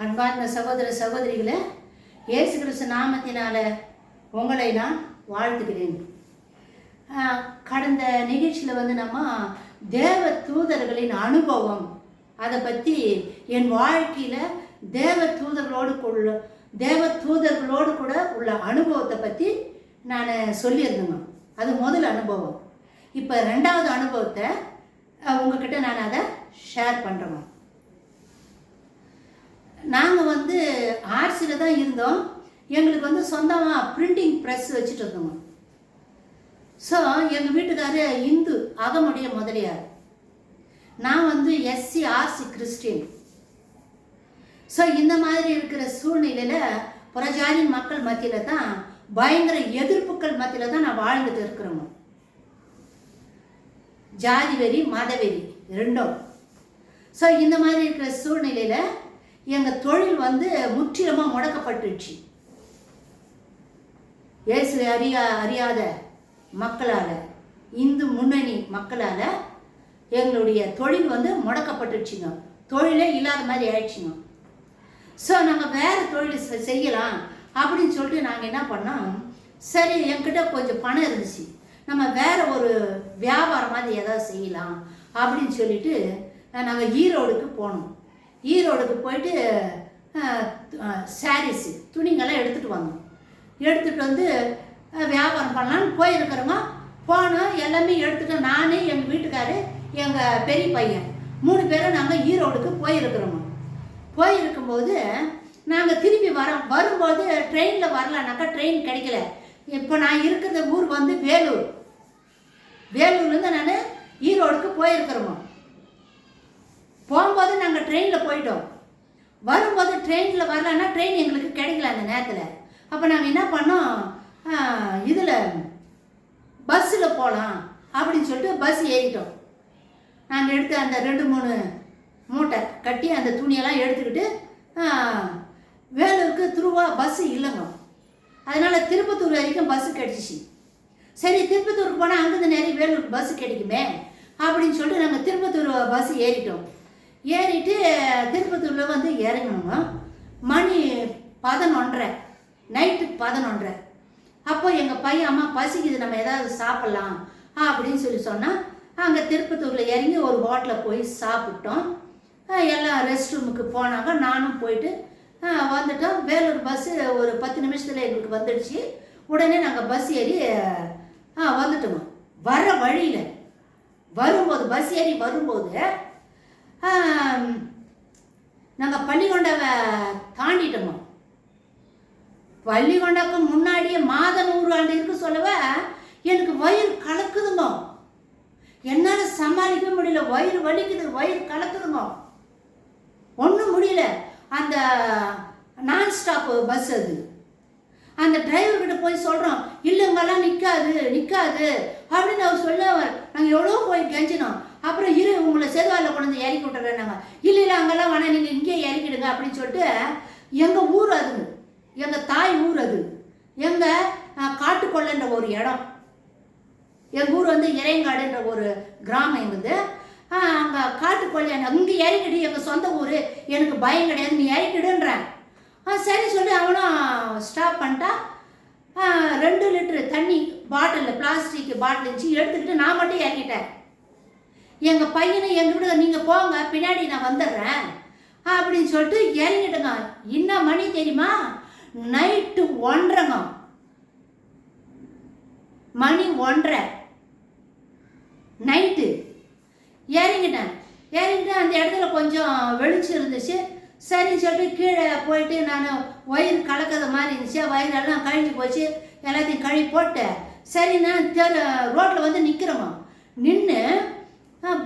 அன்பார்ந்த சகோதர சகோதரிகளை இயேசு கிறிஸ்து நாமத்தினால உங்களை நான் வாழ்த்துக்கிறேன். கடந்த நிகழ்ச்சியில் நம்ம தேவ தூதர்களின் அனுபவம் அதை பற்றி என் வாழ்க்கையில் தேவ தூதர்களோடு கூட உள்ள அனுபவத்தை பற்றி நான் சொல்லியிருந்தேங்க. அது முதல் அனுபவம். இப்போ ரெண்டாவது அனுபவத்தை உங்ககிட்ட நான் அதை ஷேர் பண்ணுறோம். நாங்கள் ஆர்சியில் தான் இருந்தோம். எங்களுக்கு சொந்தமாக பிரிண்டிங் ப்ரெஸ் வச்சுட்டு இருந்தோங்க. ஸோ எங்கள் வீட்டுக்காரர் இந்து அகமுடைய முதலியார், நான் எஸ்சி ஆர்சி கிறிஸ்டின். ஸோ இந்த மாதிரி இருக்கிற சூழ்நிலையில் புறஜாதி மக்கள் மத்தியில் தான் பயங்கர எதிர்ப்புகள் மத்தியில் தான் நான் வாழ்ந்துட்டு இருக்கிறோங்க. ஜாதி வெறி மதவெறி ரெண்டும். ஸோ இந்த மாதிரி இருக்கிற சூழ்நிலையில் எங்கள் தொழில் முற்றிலுமாக முடக்கப்பட்டுச்சு. இயேசு அறியாத மக்களால், இந்து முன்னணி மக்களால் எங்களுடைய தொழில் முடக்கப்பட்டுச்சுங்க. தொழிலே இல்லாத மாதிரி ஆயிடுச்சுங்க. ஸோ நாங்கள் வேறு தொழில் செய்யலாம் அப்படின்னு சொல்லிட்டு நாங்கள் என்ன பண்ணோம், சரி என்கிட்ட கொஞ்சம் பணம் இருந்துச்சு, நம்ம வேறு ஒரு வியாபாரம் மாதிரி ஏதாவது செய்யலாம் அப்படின்னு சொல்லிட்டு நாங்கள் ஈரோடுக்கு போனோம். ஈரோடுக்கு போயிட்டு சாரீஸு துணிங்கெல்லாம் எடுத்துகிட்டு வந்தோம். எடுத்துகிட்டு வியாபாரம் பண்ணலான்னு போயிருக்கிறோங்க. போனோம், எல்லாமே எடுத்துகிட்டு நான், எங்கள் வீட்டுக்காரு, எங்கள் பெரிய பையன் 3 பேரும் நாங்கள் ஈரோடுக்கு போயிருக்கிறோங்க. போயிருக்கும்போது நாங்கள் திரும்பி வரும்போது ட்ரெயினில் வரலான்னாக்கா ட்ரெயின் கிடைக்கல. இப்போ நான் இருக்கிற ஊர் வேலூர். வேலூர்லேருந்து நான் ஈரோடுக்கு போயிருக்கிறோங்க. போகும்போது நாங்கள் ட்ரெயினில் போயிட்டோம். வரும்போது ட்ரெயினில் வரலான்னா ட்ரெயின் எங்களுக்கு கிடைக்கல அந்த நேரத்தில். அப்போ நாங்கள் என்ன பண்ணோம், இதில் பஸ்ஸில் போகலாம் அப்படின்னு சொல்லிட்டு பஸ் ஏறிட்டோம். நாங்கள் எடுத்து அந்த 2-3 மூட்டை கட்டி அந்த துணியெல்லாம் எடுத்துக்கிட்டு வேலூருக்கு திருவா பஸ்ஸு இல்லைங்க. அதனால் திருப்பத்தூர் வரைக்கும் பஸ்ஸு கிடச்சிச்சு. சரி திருப்பத்தூருக்கு போனால் அங்கேருந்து நிறைய வேலூருக்கு பஸ்ஸு கிடைக்குமே அப்படின்னு சொல்லிட்டு நாங்கள் திருப்பத்தூர் பஸ்ஸு ஏறிட்டோம். ஏறிட்டு திருப்பத்தூரில் இறங்கணுங்க. மணி 11:30, நைட்டு 11:30. அப்போ எங்கள் பையன், அம்மா பசிக்குது, நம்ம ஏதாவது சாப்பிட்லாம் அப்படின்னு சொன்னால் அங்கே திருப்பத்தூரில் இறங்கி ஒரு ஹோட்டலில் போய் சாப்பிட்டோம். எல்லாம் ரெஸ்ட் ரூமுக்கு போனாங்க. நானும் போயிட்டு வந்துட்டோம். வேலூர் பஸ்ஸு ஒரு 10 நிமிஷத்தில் எங்களுக்கு வந்துடுச்சு. உடனே நாங்கள் பஸ் ஏறி வந்துட்டோங்க. வர வழியில் வரும்போது பஸ் ஏறி வரும்போது நாங்கள் பள்ளிகொண்டாவை தாண்டிட்டோங்க. பள்ளிகொண்டாவுக்கு முன்னாடியே மாதனூர் ஆண்டு இருக்கு சொல்லவ எனக்கு வயிறு கலக்குதுங்க. என்னால் சமாளிக்க முடியல, வயிறு வலிக்குது, வயிறு கலக்குதுங்க, ஒன்றும் முடியல. அந்த நான் ஸ்டாப் பஸ் அது. அந்த டிரைவர்கிட்ட போய் சொல்கிறோம், இல்லைங்கெல்லாம் நிற்காது அப்படின்னு அவர் சொல்லுவார். நாங்கள் எவ்வளோ போய் கெஞ்சினோம். அப்புறம் உங்களை செதுவாயில் கொண்டு இறக்கி விட்டுறேன். நாங்கள் இல்லை அங்கெல்லாம் வேணாம், நீங்கள் இங்கேயே இறக்கிடுங்க அப்படின்னு சொல்லிட்டு, எங்கள் ஊர் அது, எங்கள் தாய் ஊர் அது, எங்கள் காட்டுக்கொள்ளைன்ற ஒரு இடம். எங்கள் ஊர் இறையங்காடுன்ற ஒரு கிராமம் எங்குது. அங்கே காட்டுக்கொள்ளை, அங்கே இறக்கிடு, எங்கள் சொந்த ஊர், எனக்கு பயம் கிடையாது, நீ இறக்கிடுன்றேன். சரி சொல்லி அவனும் ஸ்டாப் பண்ணிட்டா. 2 லிட்டரு தண்ணி பாட்டிலில், பிளாஸ்டிக் பாட்டில் இருந்துச்சு, எடுத்துக்கிட்டு நான் மட்டும் இறக்கிட்டேன். எங்கள் பையனை எங்கள் வீடு, நீங்கள் போங்க, பின்னாடி நான் வந்துடுறேன் அப்படின்னு சொல்லிட்டு இறங்கிட்டுங்க. என்ன மணி தெரியுமா, நைட்டு 1:30ங்க. மணி 1:30 நைட்டு. இறங்கிட்டு அந்த இடத்துல கொஞ்சம் வெளிச்சம் இருந்துச்சு. சரின்னு சொல்லிட்டு கீழே போயிட்டு நான் வயிறு கலக்காத மாதிரி இருந்துச்சு, வயிறெல்லாம் கழிஞ்சு போச்சு, எல்லாத்தையும் கழுவி போட்டு சரி நான் ரோட்டில் நிற்கிறோமா. நின்று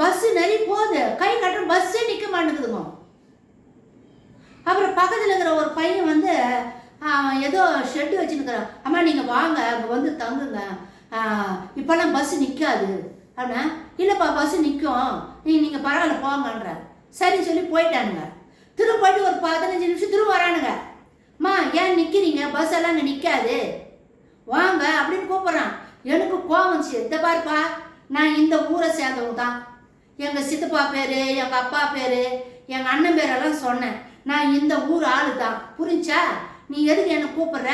பஸ்ஸு நிறைய போகுது, கை கட்டுற பஸ்ஸே நிற்க மாட்டேங்குதுங்க. அப்புறம் பக்கத்தில் இருக்கிற ஒரு பையன் ஏதோ ஷெட்டு வச்சுருக்கிறான். அம்மா நீங்கள் வாங்க, அங்கே தங்குங்க, இப்போல்லாம் பஸ்ஸு நிற்காது அப்படின்னா. இல்லைப்பா பஸ்ஸு நிற்கும், நீங்கள் பரவாயில்ல போங்கன்ற. சரின்னு சொல்லி போயிட்டானுங்க. திரும்ப போயிட்டு ஒரு 15 நிமிஷம் திரும்ப வரானுங்க. அம்மா ஏன் நிற்கிறீங்க, பஸ் எல்லாம் அங்கே நிற்காது, வாங்க அப்படின்னு கூப்பிட்றான். எனக்கு கோவம் வந்துச்சு. இந்த பாருப்பா, நான் இந்த ஊரை சேர்ந்தவங்க தான், எங்கள் சித்தப்பா பேர், எங்கள் அப்பா பேர், எங்கள் அண்ணன் பேரெல்லாம் சொன்னேன். நான் இந்த ஊர் ஆளு தான், புரிஞ்சா? நீ எதுக்கு என்னை கூப்பிடுற?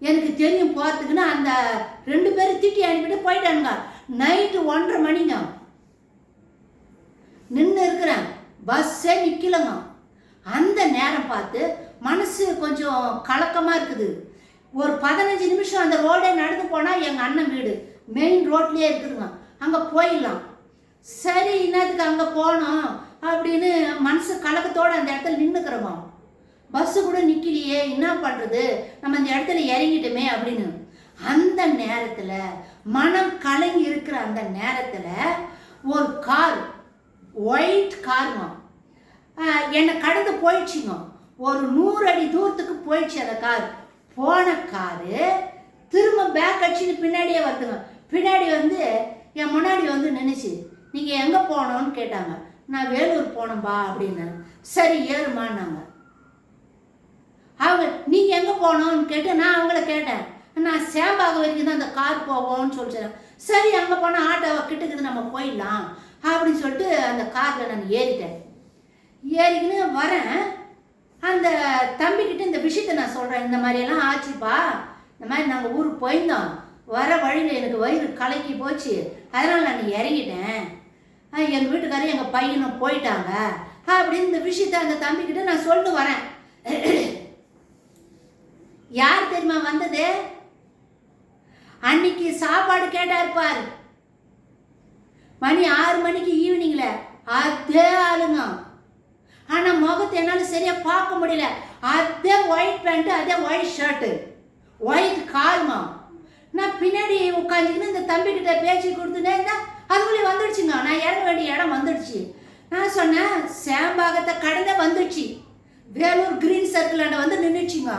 எனக்கு தெரியும் போகிறதுக்குன்னு அந்த 2 பேரும் திட்டி அனுப்பிட்டு போயிட்டானுங்க. நைட்டு 1:30 மணிங்க. நின்று இருக்கிறேன், பஸ்ஸே நிற்கலங்க. அந்த நேரம் பார்த்து மனசு கொஞ்சம் கலக்கமாக இருக்குது. ஒரு 15 நிமிஷம் அந்த ரோடே நடந்து போனால் எங்கள் அண்ணன் வீடு மெயின் ரோட்லேயே இருக்குதுங்க. அங்கே போயிடலாம். சரி, இன்னத்துக்கு அங்கே போனோம் அப்படின்னு மனசு கலக்கத்தோடு அந்த இடத்துல நின்றுக்கிறோமா. பஸ்ஸு கூட நிற்கலையே, என்ன பண்ணுறது, நம்ம அந்த இடத்துல இறங்கிட்டோமே அப்படின்னு. அந்த நேரத்தில் மனம் கலங்கி இருக்கிற அந்த நேரத்தில் ஒரு கார், ஒயிட் காருங்க, என்னை கடந்து போயிடுச்சுங்க. ஒரு 100 அடி தூரத்துக்கு போயிடுச்சு அந்த கார். போன காரு திரும்ப பேக் அடிச்சுன்னு பின்னாடியே வருதுங்க. பின்னாடி வந்து என் முன்னாடி வந்து நினைச்சு, நீங்கள் எங்கே போனோன்னு கேட்டாங்க. நான் வேலூர் போனோம்பா அப்படின்னு. சரி ஏறுமான்னாங்க. அவங்க நீங்கள் எங்கே போனோன்னு கேட்டு நான் அவங்கள கேட்டேன். நான் சேம்பாக வரைக்கும் தான் அந்த கார் போவோம்னு சொல்லிட்டேன். சரி, அங்கே போனால் ஆட்டோவை கிட்டக்குது, நம்ம போயிடலாம் அப்படின்னு சொல்லிட்டு அந்த காரில் நான் ஏறிட்டேன். ஏறிக்கின்னு வரேன். அந்த தம்பிக்கிட்ட இந்த விஷயத்தை நான் சொல்கிறேன். இந்த மாதிரியெல்லாம் ஆச்சுப்பா, இந்த மாதிரி நாங்கள் ஊருக்கு போயிருந்தோம், வர வழியில் எனக்கு வயிறு கலக்கி போச்சு, அதனால் நான் இறங்கிட்டேன், எங்கள் வீட்டுக்காரர் எங்கள் பையனும் போயிட்டாங்க அப்படின்னு இந்த விஷயத்த அந்த தம்பிக்கிட்ட நான் சொல்லிட்டு வரேன். யார் தெரியுமா வந்தது? அன்னைக்கு சாப்பாடு கேட்டார் பார், மணி 6 மணிக்கு ஈவினிங்ல, அதே ஆளுங்க. ஆனால் முகத்தை என்னால் சரியாக பார்க்க முடியல. அதே ஒயிட் பேண்ட்டு, அதே ஒயிட் ஷர்ட்டு, ஒயிட் காருங்க. நான் பின்னாடி உட்காந்துக்கின்னு இந்த தம்பிக்கிட்ட பேச்சு கொடுத்துனே இருந்தால் அதுக்குள்ளே வந்துடுச்சுங்க. நான் இறங்க வேண்டிய இடம் வந்துடுச்சு. நான் சொன்னேன், சேம்பாகத்தை கடந்தே வந்துடுச்சு, வேலூர் கிரீன் சர்க்கிளாண்ட வந்து நின்றுச்சுங்க.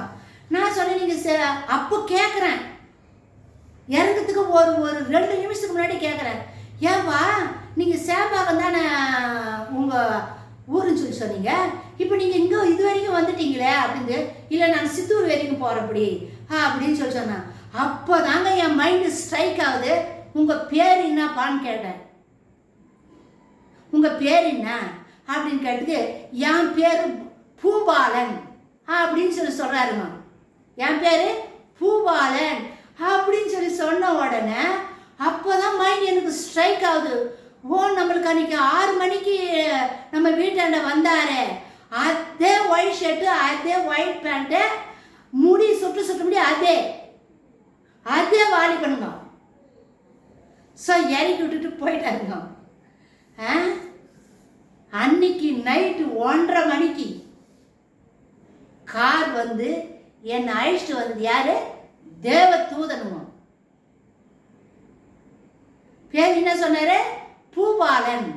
நான் சொன்னேன், நீங்கள் அப்போ கேட்குறேன், இறங்கிறதுக்கு ஒரு 2 நிமிஷத்துக்கு முன்னாடி கேட்குறேன், ஏன்பா நீங்கள் சேம்பாகம் தானே உங்கள் ஊருன்னு சொல்லி சொன்னீங்க, இப்போ நீங்கள் இங்கே இது வரைக்கும் வந்துட்டீங்களே அப்படின்னு. இல்லை, நான் சித்தூர் வரைக்கும் போகிறப்படி அப்படின்னு சொல்லி சொன்னேன். அப்போ தாங்க என் மைண்டு ஸ்ட்ரைக் ஆகுது. உங்கள் பேர் என்னப்பான்னு கேட்டேன். உங்கள் பேர் என்ன அப்படின்னு கேட்டது, என் பேர் பூபாலன் அப்படின்னு சொல்லி சொல்கிறாருங்க. என் பேர் பூபாலன் அப்படின்னு சொல்லி சொன்ன உடனே அப்போ தான் மைண்ட் எனக்கு ஸ்ட்ரைக் ஆகுது. ஓ, நம்மளுக்கு அன்றைக்கி 6 மணிக்கு நம்ம வீட்டாண்ட வந்தார், அதே ஒயிட் ஷர்ட்டு, அதே ஒயிட் பேண்ட்டு, முடி சுட்டு முடி, அதே வாலி பண்ணுங்க. ஸோ இறக்கி விட்டுட்டு போயிட்டாருங்க. அன்னைக்கு நைட்டு 1:30 மணிக்கு கார் வந்து என்னை அழைச்சிட்டு வந்தது யாரு? தேவ தூதனுங்க. பேர் என்ன சொன்னாரு? பூபாலன்.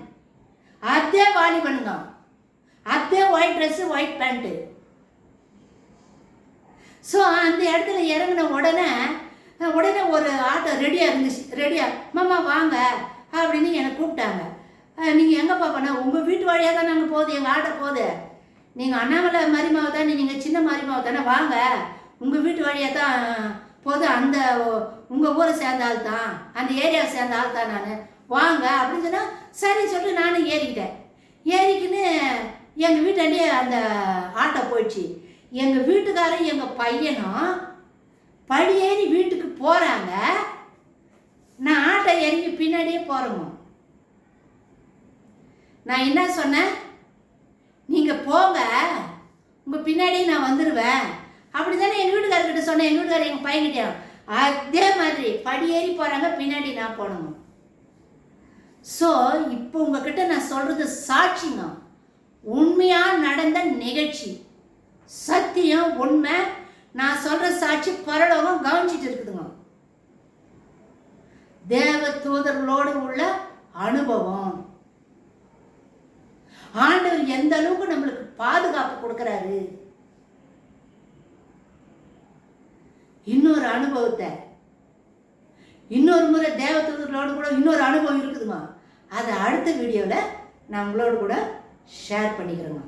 அதே வாலி பண்ணுங்க, அதே white dress, white pant. So அந்த இடத்துல இறங்கின உடனே ஒரு ஆட்டோ ரெடியாக இருந்துச்சு. மாமா வாங்க அப்படின்னு என்னை கூப்பிட்டாங்க. நீங்கள் எங்கேப்பா பண்ண? உங்கள் வீட்டு வழியாக தான் நாங்கள் போகுது, எங்கள் ஆட்டோ போகுது. நீங்கள் அண்ணாமலை மரிமாவை தானே, நீங்கள் சின்ன மரிமாவை தானே, வாங்க, உங்கள் வீட்டு வழியாக தான் போகுது, அந்த உங்கள் ஊரை சேர்ந்த ஆள் தான், அந்த ஏரியாவை சேர்ந்த ஆள் தான் நான், வாங்க அப்படின்னு சொன்னால் சரின்னு சொல்லிட்டு நானும் ஏறிக்கின்னு எங்கள் வீட்டாண்டே அந்த ஆட்டோ போயிடுச்சு. எங்கள் வீட்டுக்காரரும் எங்கள் பையனும் படியேறி வீட்டுக்கு போகிறாங்க. நான் ஆட்டோ இறங்கி பின்னாடியே போகிறோங்க. நான் என்ன சொன்னேன், நீங்கள் போங்க, உங்கள் பின்னாடியே நான் வந்துடுவேன் அப்படி தானே எங்கள் வீட்டுக்காரர்கிட்ட சொன்னேன். எங்கள் வீட்டுக்காரர் எங்கள் பையன்கிட்டே அதே மாதிரி படியேறி போகிறாங்க, பின்னாடி நான் போனோங்க. ஸோ இப்போ உங்ககிட்ட நான் சொல்கிறது சாட்சிங்க, உண்மையாக நடந்த நிகழ்ச்சி, சத்தியம், உண்மை. நான் சொல்கிற சாட்சி பரலோகம் கவனிச்சிட்டு இருக்குதுங்க. தேவ தூதர்களோடு உள்ள அனுபவம். ஆண்டவர் எந்த அளவுக்கு நம்மளுக்கு பாதுகாப்பு கொடுக்குறாரு. இன்னொரு அனுபவத்தை, இன்னொரு முறை தேவ தூதர்களோடு கூட இன்னொரு அனுபவம் இருக்குதுங்க. அதை அடுத்த வீடியோவில் நான் உங்களோடு கூட ஷேர் பண்ணிக்கிறேங்க.